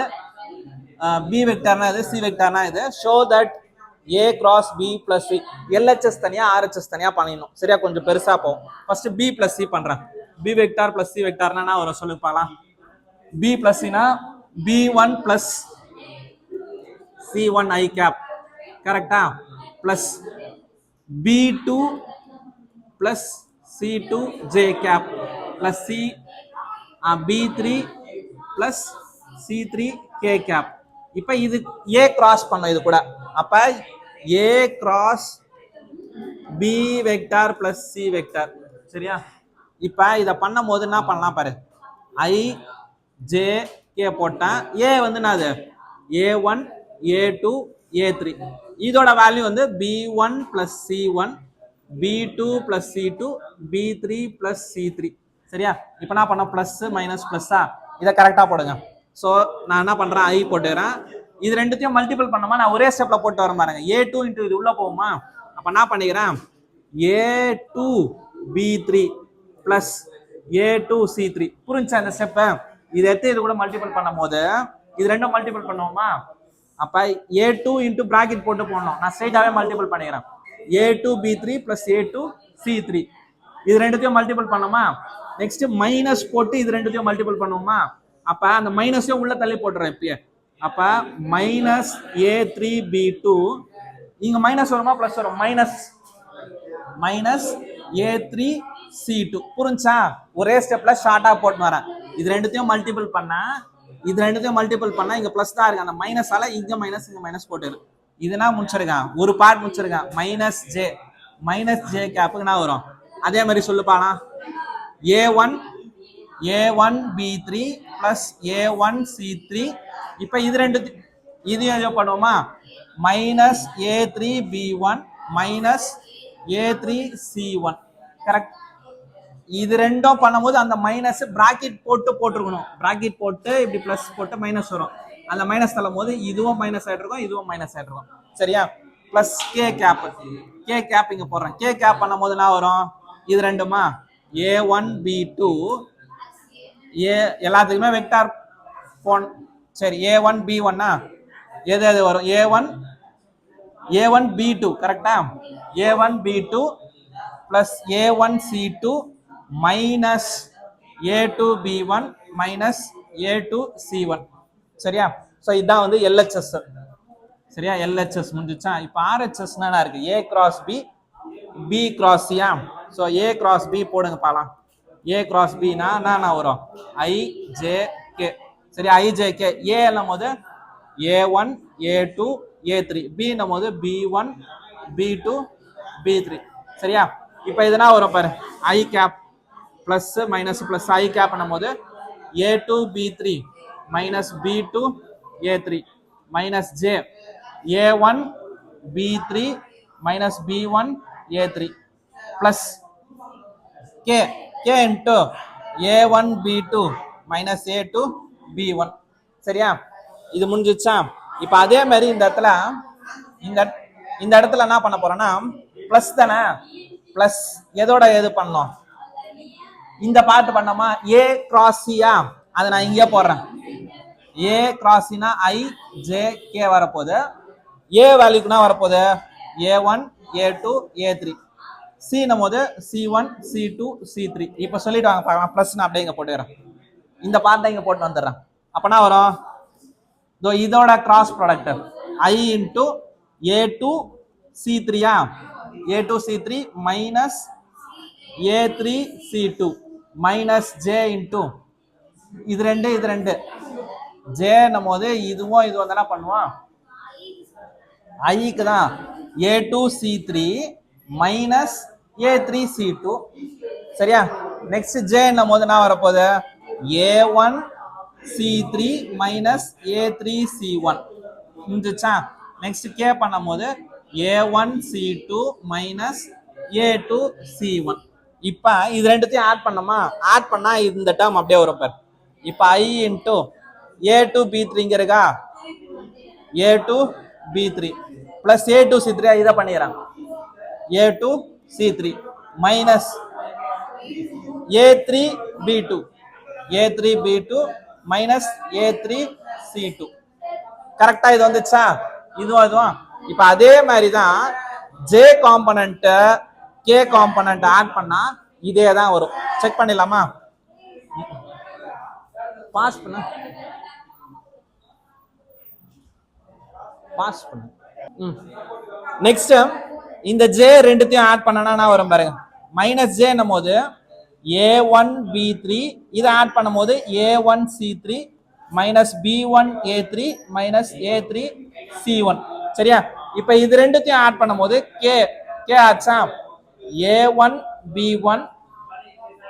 b வெக்டார்னா இது, c வெக்டார்னா இது. Show that a cross b plus c, LHS தனியா RHS தனியா பண்ணிடணும். சரியா? கொஞ்சம் பெருசா போகும். ஃபர்ஸ்ட் b plus c பண்றேன். b வெக்டார் plus c வெக்டார்னா என்ன வரும் சொல்லு பார்க்கலாம். b plus c னா b1 plus c1 I cap, கரெக்டா? plus b2 plus c2 j cap plus b3 plus c3 k cap. இப்போ இது a கிராஸ் பண்ணோம் இது கூட. அப்ப a cross b vector plus c vector. சரியா? இப்போ இத பண்ணும்போது என்ன பண்ணலாம் பாரு, I j k போட்டேன். a வந்து என்னது, a1 a2 a3. இதோட வேல்யூ வந்து b1 plus c1 b2 plus c2 b3 plus c3. சரியா? இப்போ என்ன பண்ண, பிளஸ் மைனஸ் பிளஸ்ஸா, இதை கரெக்டா போடுங்க. ஸோ நான் என்ன பண்றேன், ஐ போட்டுக்கிறேன். இது ரெண்டுத்தையும் மல்டிபிள் பண்ணோமா, நான் ஒரே ஸ்டெப்ல போட்டு வரேன் பாருங்க. a2 இன்ட்டு இது உள்ள போகுமா, அப்ப என்ன பண்ணிக்கிறேன், a2 b3 plus a2 c3. புரிஞ்சா இந்த ஸ்டெப்? இது எடுத்து இது கூட மல்டிபிள் பண்ணும் போது இது ரெண்டும் மல்டிபிள் பண்ணுவோமா, அப்ப a2 இன்ட்டு பிராக்கெட் போட்டு போடணும். நான் ஸ்ட்ரைட்டாவே மல்டிபிள் பண்ணிக்கிறேன். a2 b3 plus a2 c3. இது ரெண்டுத்தையும் மல்டிபிள் பண்ணோமா, நெக்ஸ்ட் மைனஸ் போட்டு இது ரெண்டுத்தையும் மல்டிபிள் பண்ணுவோமா, அப்ப அந்த மைனஸையும் உள்ள தள்ளி போட்டுறேன் இப்பயே. அப்ப மைனஸ் a3 b2, இங்க மைனஸ் வருமா பிளஸ் வரும், மைனஸ் a3 c2. புரிஞ்சா? ஒரே ஸ்டெப்ல ஷார்ட்டா போட்டு வரேன். இது ரெண்டுத்தையும் மல்டிபிள் பண்ணா இங்க பிளஸ் தான் இருக்கு, அந்த மைனஸால இங்க மைனஸ் போட்டுரு. இதுனா முடிச்சிருக்கேன், ஒரு பார்ட் முடிச்சிருக்கேன். மைனஸ் ஜே கேப்புக்கு என்ன வரும், அதே மாதிரி சொல்லுப்பானா, a1 b3 plus a1 c3. இப்போ இது ரெண்டு இதையும் என்ன பண்ணுவோமா, minus a3 b1 minus a3 c1. Correct? இது ரெண்டும் பண்ணும்போது அந்த மைனஸ் பிராக்கெட் போட்டுருக்கணும். பிராக்கெட் போட்டு இப்படி பிளஸ் போட்டு மைனஸ் வரும். அந்த மைனஸ் தள்ளும் போது இதுவும் மைனஸ் ஆயிட்டு இருக்கும், இதுவும் மைனஸ் ஆயிட்டு இருக்கும். சரியா? பிளஸ் கே கேப் இங்க போடுறேன். கே கேப் பண்ணும்போது என்ன வரும், இது ரெண்டுமா a1 b2 ஏ எல்லாத்துக்குமே வெக்டார் போன் சரி a1 b1 எது எது வரும் a1 b2 கரெக்டா a1 b2 plus a1 c2 minus a2 b1 minus a2 c1 சரியா ஸோ இதான் வந்து எல்ஹெச்எஸ் சரியா எல்ஹெச்எஸ் முடிஞ்சிச்சா இப்போ ஆர்ஹெச்எஸ் என்ன இருக்கு a cross b b cross c so a cross b போடுங்க பாலாம் a cross b னா என்ன வரும் i j k சரி i j k a என்னும் போது a1 a2 a3 b என்னும் போது b1 b2 b3 சரியா இப்போ இதுனா வரும் பாரு i cap plus minus plus i cap என்னும் போது a2 b3 minus b2 a3 minus j a1 b3 minus b1 a3 plus k into a1 b2 minus a2 b1 சரியா இது முடிஞ்சிச்சா இப்போ அதே மாதிரி இந்த இடத்துல இந்த இடத்துல என்ன பண்ண போறோம்னா பிளஸ் தானே பிளஸ் எதோட எது பண்ணோம் இந்த பார்ட் பண்ணோமா a cross c அதை நான் இங்கே போடுறேன் a cross c னா i j k வரப்போகுது a வேல்யூக்குனா வரப்போகுது a1 a2 a3 c நம் போது c1 c2 c3 இப்போ சொல்லிட்டு வாங்க பார்க்கலாம் பிளஸ் நான் அப்படியே இங்கே போட்டுக்கிறேன் இந்த பார்ட்டை இங்கே போட்டு வந்துடுறேன் அப்போனா வரும் இதோட cross product i into a2 c3 a2 c3 minus a3 c2 minus j into இது ரெண்டு j நம் போது இதுவும் இது வந்து என்ன பண்ணுவோம் ஐக்கு தான் a2 c3 minus a3 c2 சரியா நெக்ஸ்ட் j நம் போது என்ன வரப்போகுது a1 c3 minus a3 c1 முடிஞ்சிச்சா நெக்ஸ்ட் k பண்ணும் போது a1 c2 minus a2 c1 இப்போ இது ரெண்டுத்தையும் ஆட் பண்ணோமா ஆட் பண்ணா இந்த டேர்ம் அப்படியே வரும் பார் இப்போ i இன்ட்டு a2 b3 இங்க இருக்கா a2 b3 plus a2 c3 இதை பண்ணிடுறாங்க a2 c3 minus a3 b2 a3 b2 minus a3 c2 கரெக்டா இது வந்துச்சா இதுவும் இப்போ அதே மாதிரி தான் j component k component add பண்ணா இதே தான் வரும் செக் பண்ணிடலாமா பாஸ் பண்ணு நெக்ஸ்ட் இந்த j ரெண்டுத்தையும் ஆட் பண்ணனா வரும் பாருங்க மைனஸ் j என்னும் போது a1 b3 இதை ஆட் பண்ணும் போது a1 c3 minus b1 a3 minus a3 c1 சரியா இப்போ இது ரெண்டுத்தையும் ஆட் பண்ணும் போது k ஆச்சா a1 b1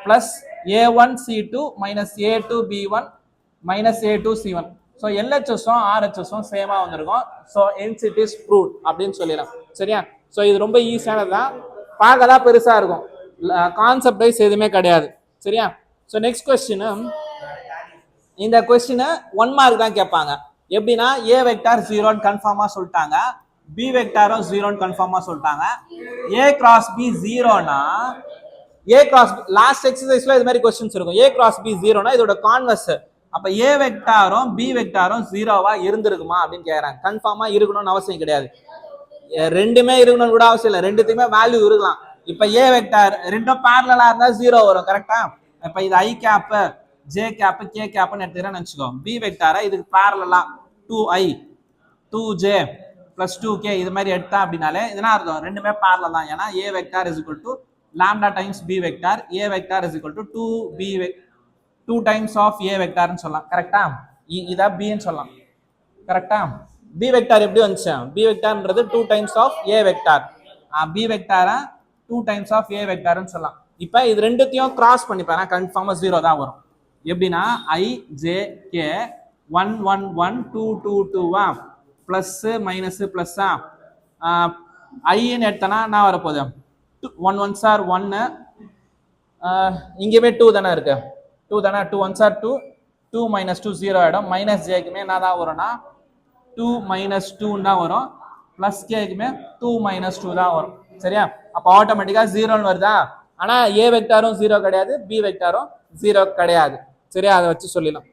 plus a1 c2 minus a2 b1 minus a2 c1 so எல்ஹெச்எஸும் ஆர்ஹெச்எஸும் சேமா வந்திருக்கும் so hence it is proved அப்படின்னு சொல்லிடலாம் சரியா ஸோ இது ரொம்ப ஈஸியானது தான் பார்க்க தான் பெருசா இருக்கும் கான்செப்ட் வைஸ் எதுவுமே கிடையாது சரியா ஸோ நெக்ஸ்ட் கொஸ்டின் இந்த கொஸ்டின் 1 மார்க் தான் கேட்பாங்க எப்படின்னா ஏ வெக்டார் 0ன்னு கன்ஃபார்மா சொல்லிட்டாங்க பி வெக்டாரும் 0ன்னு கன்ஃபார்மா சொல்லிட்டாங்க ஏ கிராஸ் பி 0னா ஏ கிராஸ் லாஸ்ட் எக்ஸசைஸ்ல இது மாதிரி கொஸ்டின்ஸ் இருக்கும் ஏ கிராஸ் பி 0னா இதோட கான்வர்ஸ் அப்ப ஏ வெக்டாரும் பி வெக்டாரும் 0வா இருந்திருக்குமா அப்படின்னு கேக்குறாங்க கன்ஃபார்மா இருக்கணும்னு அவசியம் கிடையாது ரெண்டுமே இருக்கணும்னு கூட அவசியம் இல்லை ரெண்டுத்துக்குமே வேல்யூ இருக்கலாம் இப்ப ஏ வெக்டார் ரெண்டும் பேரலலா இருந்தா 0 வரும் கரெக்டா இப்ப இது ஐ கேப் ஜே கேப் கே கேப்னு எடுத்துக்கிறேன்னு வச்சுக்கோ பி வெக்டாரை இதுக்கு பேரலலா 2i 2j plus 2k இது மாதிரி எடுத்தா அப்படின்னாலே இதனா அர்த்தம் ரெண்டுமே பேரலல் தான் ஏன்னா a vector is equal to lambda times b vector a vector is equal to 2 times of a வெக்டார்னு சொல்லலாம் கரெக்டா இதா b ன்னு சொல்லலாம் கரெக்டா b வெக்டார் எப்படி வந்துச்சு b வெக்டார்ன்றது 2 times of a vector b வெக்டாரா 2 times of a வெக்டார்னு சொல்லலாம் இப்போ இது ரெண்டுத்தையும் கிராஸ் பண்ணி பாருங்க கன்ஃபார்மா 0 தான் வரும் எப்படின்னா i j k 1 1 1 2 2 2 plus minus பிளஸ்ஸா ஐன்னு எடுத்தனா என்ன வரப்போகுது 1 1 சார் 1 இங்கேயுமே 2 தானே இருக்கு 2 தானே 2 1 சார் 2 2 மைனஸ் 2 0 ஆகிடும் மைனஸ் ஜேக்குமே என்ன தான் வரும்னா 2 மைனஸ் 2 தான் வரும் பிளஸ் கேக்குமே 2 மைனஸ் 2 தான் வரும் சரியா அப்போ ஆட்டோமேட்டிக்காக 0ன்னு வருதா ஆனால் ஏ வெக்டாரும் 0 கிடையாது, பி வெக்டாரும் 0 கிடையாது. சரியா, அதை வச்சு சொல்லிடலாம்.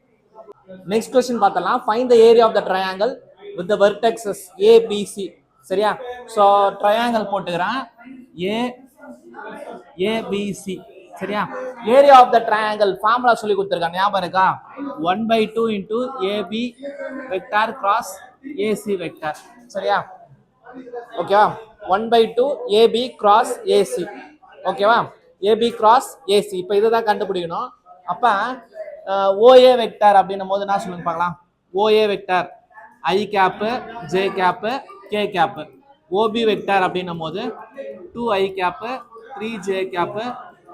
நெக்ஸ்ட் கொஸ்டின் பார்த்தலாம். Find the area of the triangle with the vertexes ABC. சரியா, ஸோ ட்ரையாங்கிள் போட்டுக்கிறேன் ஏபிசி. சரியா, area of the triangle formula சொல்லி கொடுத்துருக்காங்க, ஞாபகம் இருக்கா? 1/2 into AB vector cross AC vector. சரியா, ஓகேவா? 1/2 ஏபி கிராஸ் ஏசி. ஓகேவா, ஏபி கிராஸ் ஏசி. இப்போ இதை தான் கண்டுபிடிக்கணும். அப்போ ஓஏ வெக்டார் அப்படின்னும் போது என்ன சொல்லுங்க பார்க்கலாம். OA vector i cap j cap k cap. OB vector அப்படின்னும் போது 2i cap 3j cap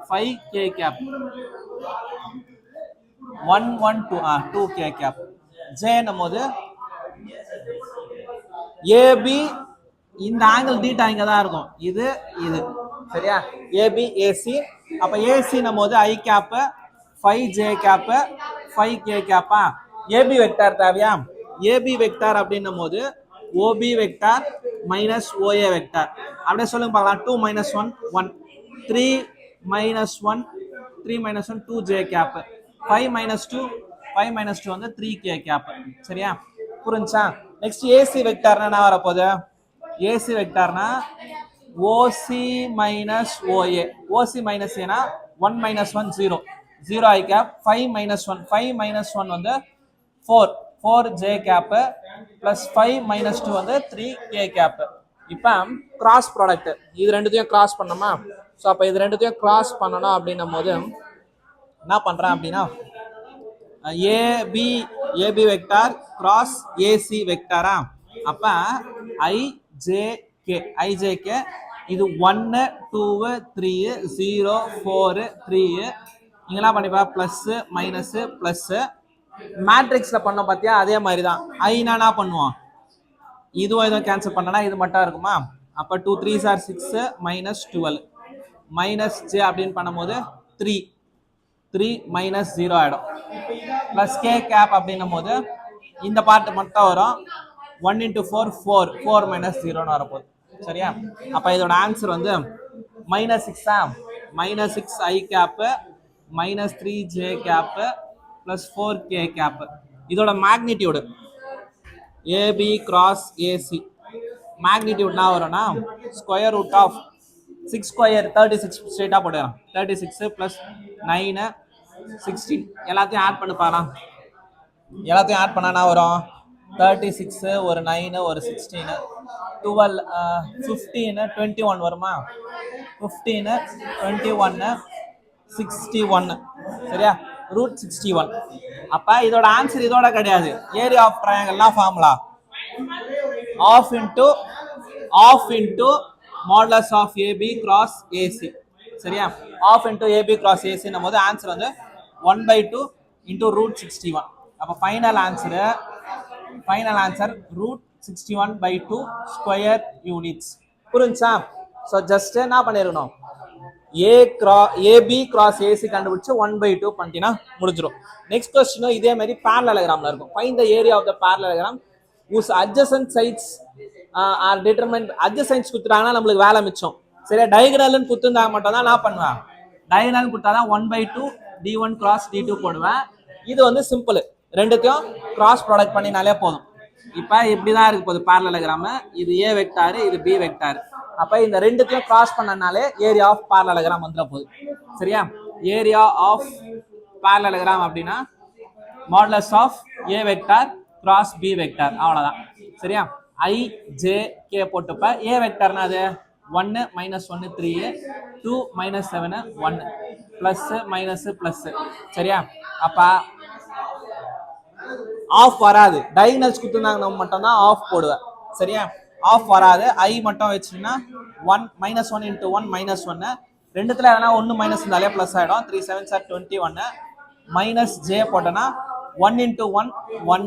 5k cap 2k cap. ஜேன்னும் போது ஏபி இந்த ஆங்கிள் டீட்டா இங்கே தான் இருக்கும், இது இது. சரியா, ஏபி ஏசி. அப்போ ஏசின்னும் போது i cap 5j cap 5k கேப்பா. ஏபி வெக்டார் தேவையா? ஏபி வெக்டார் அப்படின்னும் போது OB vector minus OA vector. அப்படியே சொல்லுங்க பார்க்கலாம். 2 - 1 1, 3 - 1 3 - 1 2j கேப், 5 - 2 வந்து 3k கேப். சரியா, புரிஞ்சா? நெக்ஸ்ட் ஏசி வெக்டார்னா என்ன வரப்போகுது? ஏசி வெக்டார்னா OC minus OA. OC minus ஏன்னா 1 - 1 0 0 ஐ கேப். 5 - 1 5 - 1 வந்து 4j கேப்பு ப்ளஸ் 5 - 2 வந்து 3k கேப்பு. இப்போ கிராஸ் ப்ராடக்ட் இது ரெண்டுத்தையும் கிராஸ் பண்ணோமா? ஸோ அப்போ இது ரெண்டுத்தையும் கிராஸ் பண்ணணும் அப்படின்னும் போது என்ன பண்ணுறேன் அப்படின்னா ஏபி வெக்டார் கிராஸ் ஏசி வெக்டாரா. அப்போ ஐஜேகே இது 1 2 3 0 4 3 இங்கெல்லாம் பண்ணிப்பா ப்ளஸ்ஸு மைனஸு ப்ளஸ்ஸு. மேட்ரிக்ஸில் பண்ணோம் பார்த்தியா, அதே மாதிரி தான். ஐனா என்ன பண்ணுவோம், இதுவும் எதுவும் கேன்சல் பண்ணனா இது மட்டும் இருக்குமா? அப்போ 2 3s are 6 - 12 மைனஸ் ஜே அப்படின்னு பண்ணும்போது 3 - 0 ஆகிடும். ப்ளஸ் கே கேப் அப்படின்னும் போது இந்த பார்ட் மட்டும் வரும். 1 × 4 4 4 - 0ன்னு வரப்போகுது. சரியா, அப்போ இதோட ஆன்சர் வந்து -6 -6 i cap -3j cap plus 4k cap. இதோட மேக்னிடியூடு ஏபி கிராஸ் ஏசி மேக்னிடியூட்னா வரும்னா ஸ்கொயர் ரூட் ஆஃப் 6 ஸ்கொயர் 36 ஸ்ட்ரெயிட்டாக போட்டுக்கிறோம். 36 + 9 16 எல்லாத்தையும் ஆட் பண்ணி பாருலாம். எல்லாத்தையும் ஆட் பண்ணா வரும் 36 ஒரு 9 ஒரு 16 12 15 21 வருமா? 15 21 61. சரியா, √61. அப்போ இதோட ஆன்சர் இதோட கிடையாது. ஏரியா ஆஃப் ட்ரையாங்கிள்னா formula half into modulus of AB cross AC. சரியா, ஆஃப் இன்டூ ஏபி கிராஸ் ஏசின்னும் போது ஆன்சர் வந்து 1/2 இன்டூ √61. அப்போ ஃபைனல் ஆன்சர் √61/2 ஸ்கொயர் யூனிட்ஸ். புரிஞ்சா? ஸோ ஜஸ்ட் என்ன பண்ணிருக்கணும், ஏபி கிராஸ் ஏசி கண்டுபிடிச்சு 1/2 பண்ணிட்டீங்கன்னா முடிஞ்சிடும். நெக்ஸ்ட் கொஸ்டினும் இதே மாதிரி parallelogram இருக்கும். Find the area of the parallelogram whose adjacent sides are determined. adjacent கொடுத்துட்டாங்கன்னா நம்மளுக்கு வேலை மிச்சம். சரியா, டயகனல்னு கொடுத்துருந்தா மட்டும் தான் நான் பண்ணுவேன். டயகனல் கொடுத்தாதான் 1/2 d1 கிராஸ் d2 போடுவேன். இது வந்து சிம்பிள், ரெண்டுத்தையும் கிராஸ் ப்ராடக்ட் பண்ணினாலே போதும். இப்போ இப்படி தான் இருக்கு போகுது parallelogram. இது ஏ வெக்டாரு, இது பி வெக்டாரு. அப்போ இந்த ரெண்டுத்தையும் கிராஸ் பண்ணனாலே ஏரியா ஆஃப் parallelogram வந்துட போகுது. சரியா, ஏரியா ஆஃப் parallelogram அப்படின்னா modulus of A vector cross B vector, அவ்வளோதான். சரியா, IJK போட்டுப்ப. ஏ வெக்டார்னா அது 1 - 1 3 2 - 7 1 ப்ளஸ் மைனஸ் ப்ளஸ். சரியா, அப்போ ஆஃப் வராது. டயகனல்ஸ் கொடுத்துருந்தாங்க மட்டும்தான் ஆஃப் போடுவேன். சரியா, ஆஃப் வராது. ஐ மட்டும் வச்சுன்னா 1 -1 × 1 -1 ரெண்டுத்துல எதனா 1 மைனஸ் இருந்தாலே ப்ளஸ் ஆகிடும். 3 7s are 21 மைனஸ் ஜே போட்டோன்னா 1 × 1 1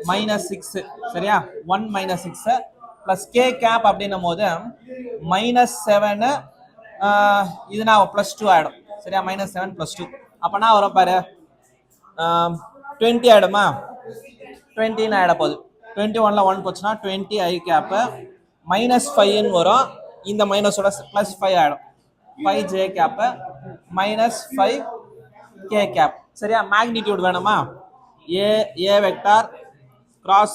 -6. சரியா, 1 - 6 ப்ளஸ் கே கேப் அப்படின்னும் போது -7 இதுனா +2 ஆகிடும். சரியா, -7 + 2 அப்போனா வரும் பாரு 20 ஆகிடுமா? 20 ஆகிட போகுது. 21ல் 1 போச்சுன்னா 20 ஐ கேப்பு -5ன்னு வரும். இந்த மைனஸோட +5 ஆகிடும். 5 j cap minus 5 k cap. சரியா? மேக்னிடியூட் வேணுமா? a vector cross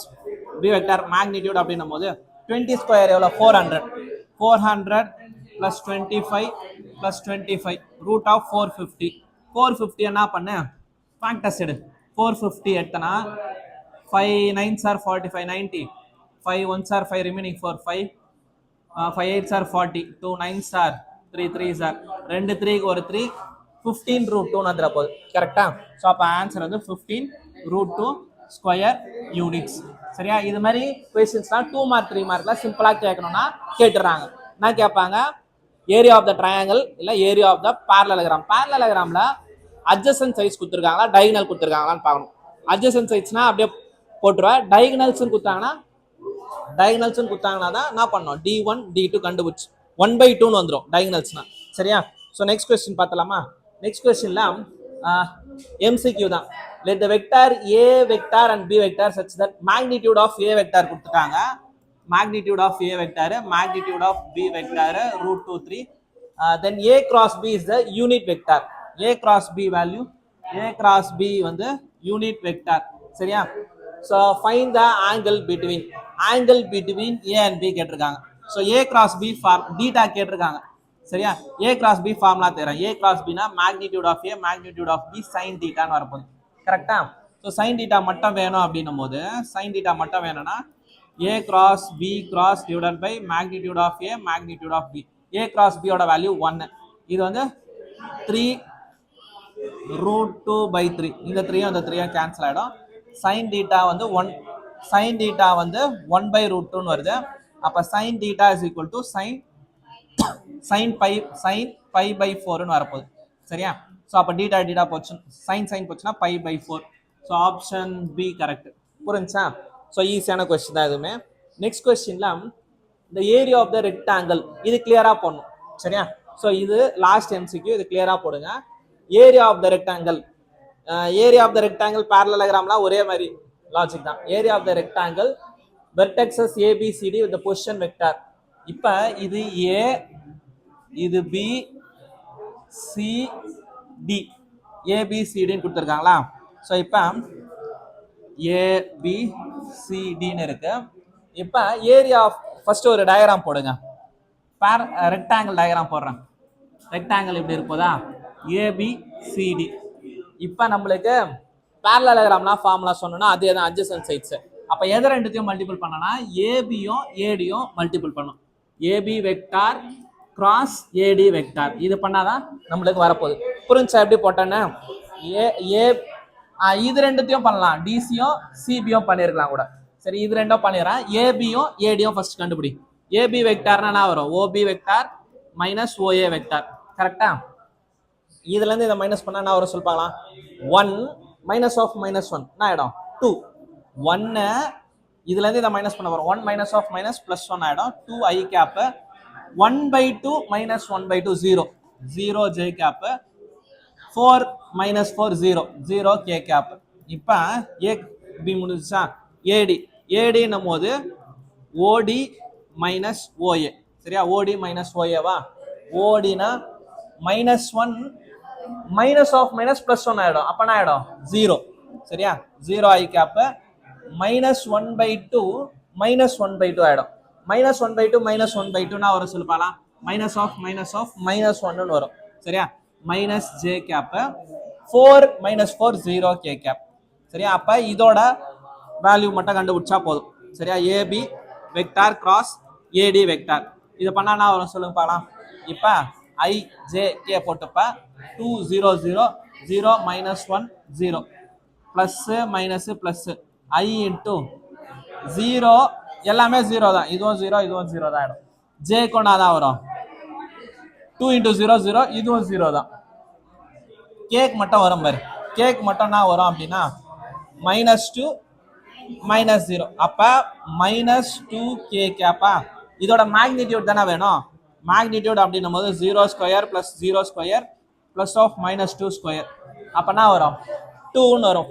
b vector magnitude அப்படின்னும் போது 20 ஸ்கொயர் எவ்வளோ? 400. 400 plus 25 plus 25 root of 450. 450 என்ன பண்ணு? ஃபேக்டர்ஸ் எடு. 450 எடுத்தனா 5 9s are 45 90. 5 1s are 5 remaining 4 5 5 8s are 40 2 9s are 3 3s are 2 3 க்கு ஒரு 3 15 root 2 வந்துற போகுது. கரெக்டா? ஸோ அப்போ ஆன்சர் வந்து 15 root 2 ஸ்கொயர் யூனிட்ஸ். சரியா? இது மாதிரி கொஸ்டின்ஸ்லாம் 2 மார்க் 3 மார்க்ல சிம்பிளாக கேட்கணும்னா கேட்டுறாங்க. என்ன கேட்பாங்க? ஏரியா ஆஃப் த ட்ரையாங்கிள் இல்லை ஏரியா ஆஃப் த parallelogram. parallelogramல அட்ஜசன்ட் சைஸ் கொடுத்துருக்காங்களா டைகனல் கொடுத்துருக்காங்களான்னு பார்க்கணும். அட்ஜசன்ட் சைஸ்னா அப்படியே போட்டுருவேன். டைகனல்ஸ்னு கொடுத்தாங்கன்னா தான் என்ன பண்ணோம்? D1 D2 கண்டுபிடிச்சு 1/2ன்னு வந்துடும் டைகனல்ஸ்னா. சரியா? ஸோ நெக்ஸ்ட் கொஸ்டின் பார்த்தலாமா? நெக்ஸ்ட் கொஸ்டின்ல MCQ தான். let the vector a vector and b vector such that magnitude of a vector கொடுத்துட்டாங்க. magnitude of a vector magnitude of b vector root 2 3 then a cross b is the unit vector. a cross b value a cross b வந்து unit vector. சரியா? so find the angle between a and b கேட்டிருக்காங்க. so a cross b form theta கேட்டிருக்காங்க. சரியா? a cross b formula தேறேன். a cross b னா magnitude of a magnitude of b sin theta ன்னு வரப்போகுது. கரெக்டா? So sin theta மட்டும் வேணும் அப்படின்னும் போது sin theta மட்டும் வேணும்னா a cross b cross divided by magnitude of a magnitude of b. a cross b ஓட வேல்யூ 1. இது வந்து 3 root 2/3. இந்த 3 அந்த 3 கேன்சல் ஆகிடும். sin theta வந்து 1 sin theta வந்து 1/√2 வருது. அப்போ sin theta is equal to sin pi/4 வரப்போகுது. சரியா? ஸோ அப்போ டீட்டா போச்சு sin போச்சுன்னா pi/4. So option B correct. புரிஞ்சா? ஸோ ஈஸியான கொஸ்டின் தான் எதுவுமே. நெக்ஸ்ட் கொஸ்டின்ல இந்த ஏரியா ஆஃப் த ரெக்டாங்கிள் இது கிளியராக போடணும். சரியா? ஸோ இது லாஸ்ட் MCQ. இது கிளியராக போடுங்க. Area of the rectangle parallelogram ஒரே மாதிரி லாஜிக் தான். Area of the rectangle vertexes ABCD with the position vector. இப்போ இது A இது B C D ABCDன்னு கொடுத்துருக்காங்களா? ஸோ இப்போ ABCDன்னு இருக்கு. இப்போ ஏரியா ஆஃப் ஃபர்ஸ்ட் ஒரு டயக்ராம் போடுங்க. ரெக்டாங்கிள் டயக்ராம் போடுறேன். ரெக்டாங்கிள் இப்படி இருப்பதா? ABCD. இப்போ நம்மளுக்கு parallelogram ஃபார்முலா சொன்னோம்னா அதே தான் அட்ஜசன்ட் சைட்ஸ். அப்போ எதை ரெண்டுத்தையும் மல்டிபிள் பண்ணனா ஏபியும் ஏடியும் மல்டிபிள் பண்ணும். AB vector cross AD vector இது பண்ணாதான் நம்மளுக்கு வரப்போகுது. புரிஞ்சா? எப்படி போட்டேன்னு இது ரெண்டுத்தையும் பண்ணலாம். டிசியும் சிபியும் பண்ணிருக்கலாம் கூட. சரி, இது ரெண்டும் பண்ணிடுறேன். ஏபியும் ஏடியும் ஃபர்ஸ்ட் கண்டுபிடி. ஏபி வெக்டார்னா என்ன வரும்? OB vector minus OA vector. கரெக்டா? இதுல இருந்து இதை மைனஸ் பண்ணா என்ன வரும் சொல்லுப்பாங்களா? 1 மைனஸ் ஆஃப் மைனஸ் 1 என்ன ஆயிடும்? 2. 1 இதுல இருந்து இதை மைனஸ் பண்ண வரும். 1 மைனஸ் ஆஃப் மைனஸ் பிளஸ் 1 ஆயிடும். 2 i cap 1/2 minus 1/2 0 0 j cap 4 minus 4 0 0 k cap. இப்போ ஏ பி முடிஞ்சா ஏடின்னும் போது ஓடி மைனஸ் ஓஏ. சரியா? ஓடி மைனஸ் ஓஏவா? ஓடினா minus 1 minus of minus plus 1 ஆயிடும். அப்ப என்ன ஆயிடும்? 0. சரியா? 0 i கேப் மைனஸ் 1/2 மைனஸ் 1/2 ஆயிடும். மைனஸ் 1/2 மைனஸ் 1/2னா வரும் சொல்லுப்பாலாம். மைனஸ் ஆஃப் மைனஸ் 1ன்னு வரும். சரியா? Minus J cap 4 minus 4 0 K cap. சரியா? அப்ப இதோட வேல்யூ மட்டும் கண்டுபிடிச்சா போதும். சரியா? AB vector cross AD vector இது பண்ணா என்ன வரும் சொல்லுங்க பார்க்கலாம். இப்ப ஐ ஜே கே போட்டுப்ப 2 0 0 0 minus 1 0 plus minus plus I into 0 எல்லாமே 0 தான். இதுவும் 0 தான் ஆயிடும். ஜே கொண்டா தான் வரும் 2 இன்டூ 0 0 இதுவும் 0 தான். கேக் மட்டும் வரும் பாரு. கேக் மட்டும் என்ன வரும் அப்படின்னா மைனஸ் 2 மைனஸ் 0. அப்ப மைனஸ் 2 கே கேப்பா. இதோட மேக்னிடியூட் தானே வேணும். மேக்னிடியூட் அப்படின்னும் போது 0 square plus 0 square plus of minus 2 square. அப்ப என்ன வரும்? 2ன்னு வரும்.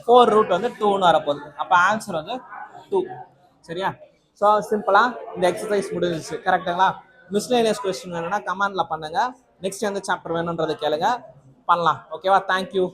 4 ரூட் வந்து 2ன்னு வரப்போகுது. அப்ப ஆன்சர் வந்து 2. சரியா? ஸோ சிம்பிளா இந்த எக்ஸசைஸ் முடிஞ்சிச்சு. கரெக்டுங்களா? மிஸ்லேனியஸ் கொஸ்டின் வேணும்னா கமெண்ட்டில் பண்ணுங்கள். நெக்ஸ்ட் எந்த சாப்டர் வேணுன்றதை கேளுங்க, பண்ணலாம். ஓகேவா? தேங்க்யூ.